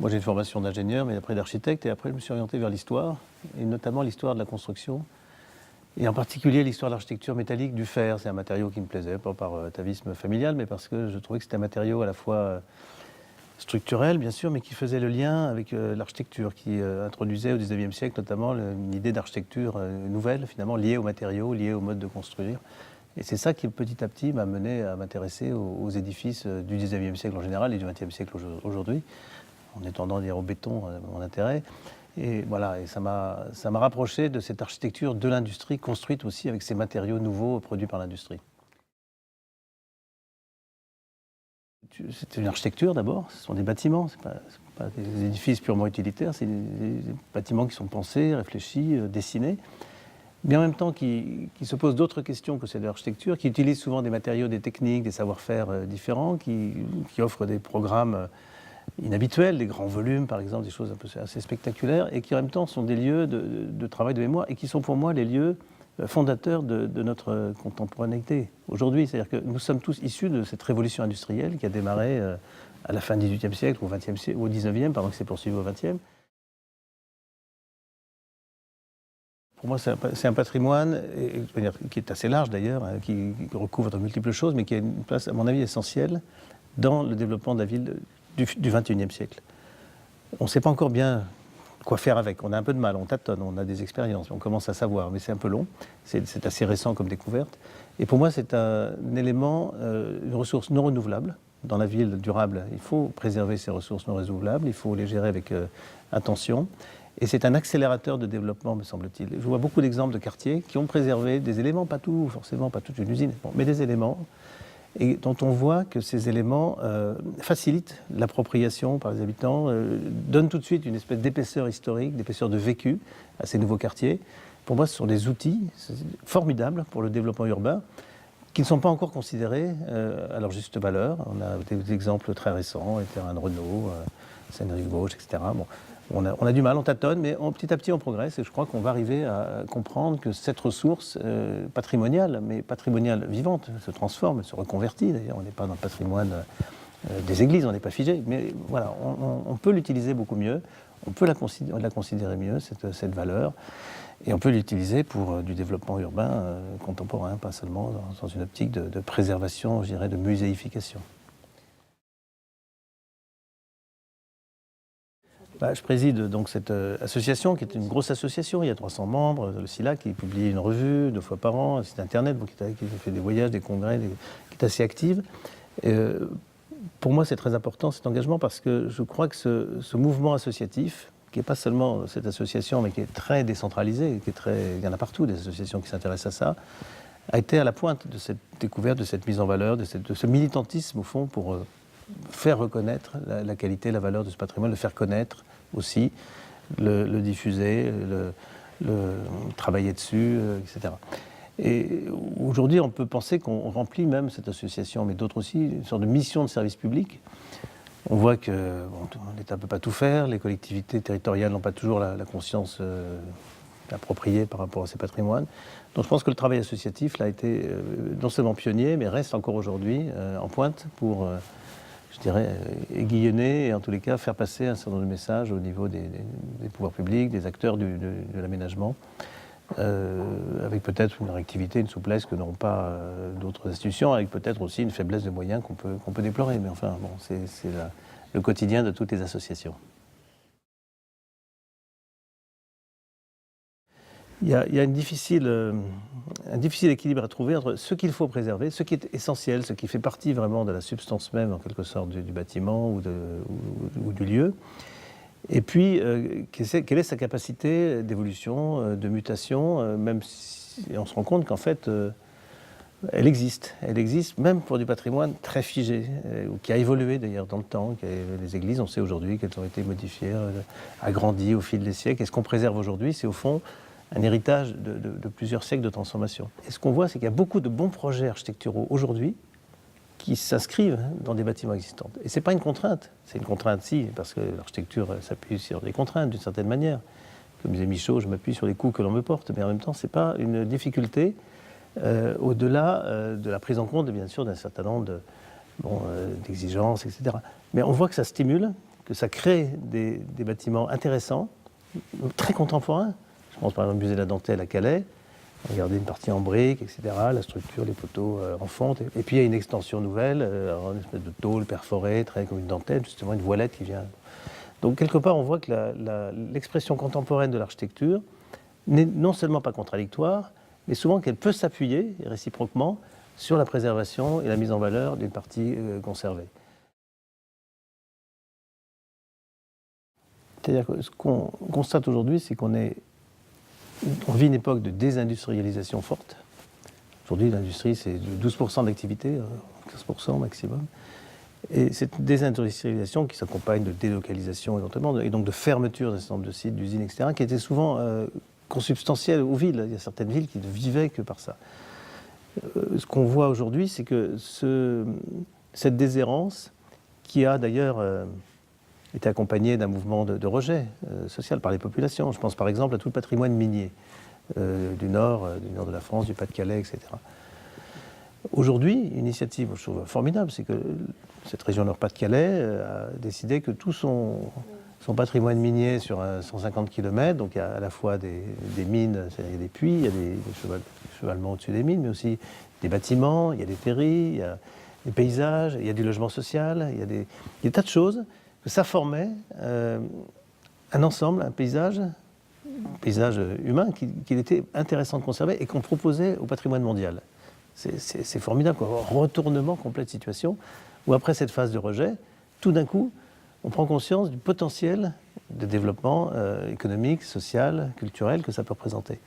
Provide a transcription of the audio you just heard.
Moi, j'ai une formation d'ingénieur, mais après d'architecte, et après, je me suis orienté vers l'histoire, et notamment l'histoire de la construction, et en particulier l'histoire de l'architecture métallique du fer. C'est un matériau qui me plaisait, pas par atavisme familial, mais parce que je trouvais que c'était un matériau à la fois structurel, bien sûr, mais qui faisait le lien avec l'architecture, qui introduisait au XIXe siècle notamment une idée d'architecture nouvelle, finalement, liée aux matériaux, liée au mode de construire. Et c'est ça qui, petit à petit, m'a mené à m'intéresser aux édifices du XIXe siècle en général et du XXe siècle aujourd'hui, en étendant dire au béton mon intérêt. Et voilà, et ça m'a rapproché de cette architecture de l'industrie, construite aussi avec ces matériaux nouveaux produits par l'industrie. C'est une architecture d'abord, ce sont des bâtiments, ce ne sont pas des édifices purement utilitaires, c'est des bâtiments qui sont pensés, réfléchis, dessinés, mais en même temps qui se posent d'autres questions que celles de l'architecture, qui utilisent souvent des matériaux, des techniques, des savoir-faire différents, qui offrent des programmes inhabituels, des grands volumes par exemple, des choses un peu assez spectaculaires, et qui en même temps sont des lieux de travail de mémoire, et qui sont pour moi les lieux fondateur de notre contemporanéité aujourd'hui. C'est-à-dire que nous sommes tous issus de cette révolution industrielle qui a démarré à la fin du XVIIIe siècle, au XXe siècle, au XIXe, pardon, qui s'est poursuivie au XXe. Pour moi, c'est un patrimoine qui est assez large d'ailleurs, qui recouvre de multiples choses, mais qui a une place, à mon avis, essentielle dans le développement de la ville du XXIe siècle. On ne sait pas encore bien quoi faire avec. On a un peu de mal, on tâtonne, on a des expériences, on commence à savoir, mais c'est un peu long, c'est assez récent comme découverte. Et pour moi, c'est un élément, une ressource non renouvelable. Dans la ville durable, il faut préserver ces ressources non renouvelables, il faut les gérer avec attention. Et c'est un accélérateur de développement, me semble-t-il. Je vois beaucoup d'exemples de quartiers qui ont préservé des éléments, pas tout, forcément, pas toute une usine, bon, mais des éléments, et dont on voit que ces éléments facilitent l'appropriation par les habitants, donnent tout de suite une espèce d'épaisseur historique, d'épaisseur de vécu à ces nouveaux quartiers. Pour moi, ce sont des outils formidables pour le développement urbain, qui ne sont pas encore considérés à leur juste valeur. On a des exemples très récents, les terrains de Renault, Seine-Rive-Gauche, etc. Bon, on a du mal, on tâtonne, mais petit à petit on progresse, et je crois qu'on va arriver à comprendre que cette ressource patrimoniale, mais patrimoniale vivante, se transforme, se reconvertit. D'ailleurs, on n'est pas dans le patrimoine des églises, on n'est pas figé, mais voilà, on peut l'utiliser beaucoup mieux, on peut la considérer mieux, cette valeur, et on peut l'utiliser pour du développement urbain contemporain, pas seulement dans une optique de préservation, je dirais, de muséification. Je préside donc cette association qui est une grosse association, il y a 300 membres, le SILAC qui publie une revue 2 fois par an, un site internet qui fait des voyages, des congrès, qui est assez active. Pour moi c'est très important cet engagement parce que je crois que ce mouvement associatif, qui n'est pas seulement cette association mais qui est très décentralisé, il y en a partout des associations qui s'intéressent à ça, a été à la pointe de cette découverte, de cette mise en valeur, de ce militantisme au fond pour faire reconnaître la qualité, la valeur de ce patrimoine, le faire connaître aussi, le diffuser, le travailler dessus, etc. Et aujourd'hui, on peut penser qu'on remplit même cette association, mais d'autres aussi, une sorte de mission de service public. On voit que l'État ne peut pas tout faire, les collectivités territoriales n'ont pas toujours la conscience appropriée par rapport à ces patrimoines. Donc je pense que le travail associatif là, a été non seulement pionnier, mais reste encore aujourd'hui en pointe pour je dirais, aiguillonner et en tous les cas faire passer un certain nombre de messages au niveau des pouvoirs publics, des acteurs de l'aménagement, avec peut-être une réactivité, une souplesse que n'auront pas d'autres institutions, avec peut-être aussi une faiblesse de moyens qu'on peut déplorer. Mais enfin, bon, c'est le quotidien de toutes les associations. Il y a un difficile équilibre à trouver entre ce qu'il faut préserver, ce qui est essentiel, ce qui fait partie vraiment de la substance même, en quelque sorte, du bâtiment ou du lieu, et puis quelle est sa capacité d'évolution, de mutation, même si on se rend compte qu'en fait, elle existe même pour du patrimoine très figé, ou qui a évolué d'ailleurs dans le temps. Les églises, on sait aujourd'hui qu'elles ont été modifiées, agrandies au fil des siècles, et ce qu'on préserve aujourd'hui, c'est au fond un héritage de plusieurs siècles de transformation. Et ce qu'on voit, c'est qu'il y a beaucoup de bons projets architecturaux aujourd'hui qui s'inscrivent dans des bâtiments existants. Et ce n'est pas une contrainte. C'est une contrainte, si, parce que l'architecture s'appuie sur des contraintes, d'une certaine manière. Comme disait Michaud, je m'appuie sur les coups que l'on me porte, mais en même temps, ce n'est pas une difficulté au-delà de la prise en compte, bien sûr, d'un certain nombre d'exigences, etc. Mais on voit que ça stimule, que ça crée des bâtiments intéressants, très contemporains. Je pense par exemple au musée de la Dentelle à Calais. Regardez une partie en briques, etc., la structure, les poteaux en fonte. Et puis il y a une extension nouvelle, une espèce de tôle perforée, très comme une dentelle, justement une voilette qui vient. Donc quelque part, on voit que l'expression contemporaine de l'architecture n'est non seulement pas contradictoire, mais souvent qu'elle peut s'appuyer réciproquement sur la préservation et la mise en valeur d'une partie conservée. C'est-à-dire que ce qu'on constate aujourd'hui, c'est qu'on vit une époque de désindustrialisation forte. Aujourd'hui, l'industrie, c'est 12% d'activité, 15% maximum. Et cette désindustrialisation qui s'accompagne de délocalisation éventuellement, et donc de fermeture d'un certain nombre de sites, d'usines, etc., qui était souvent consubstantielle aux villes. Il y a certaines villes qui ne vivaient que par ça. Ce qu'on voit aujourd'hui, c'est que cette déshérence, qui a d'ailleurs été accompagnée d'un mouvement de rejet social par les populations. Je pense par exemple à tout le patrimoine minier du nord de la France, du Pas-de-Calais, etc. Aujourd'hui, une initiative, je trouve formidable, c'est que cette région Nord-Pas-de-Calais a décidé que tout son patrimoine minier sur 150 km, donc il y a à la fois des mines, c'est-à-dire il y a des puits, il y a des chevalements au-dessus des mines, mais aussi des bâtiments, il y a des terris, il y a des paysages, il y a du logement social, il y a des tas de choses, que ça formait un ensemble, un paysage humain qu'il était intéressant de conserver et qu'on proposait au patrimoine mondial. C'est formidable, quoi. Un retournement complet de situation, où après cette phase de rejet, tout d'un coup, on prend conscience du potentiel de développement économique, social, culturel que ça peut représenter.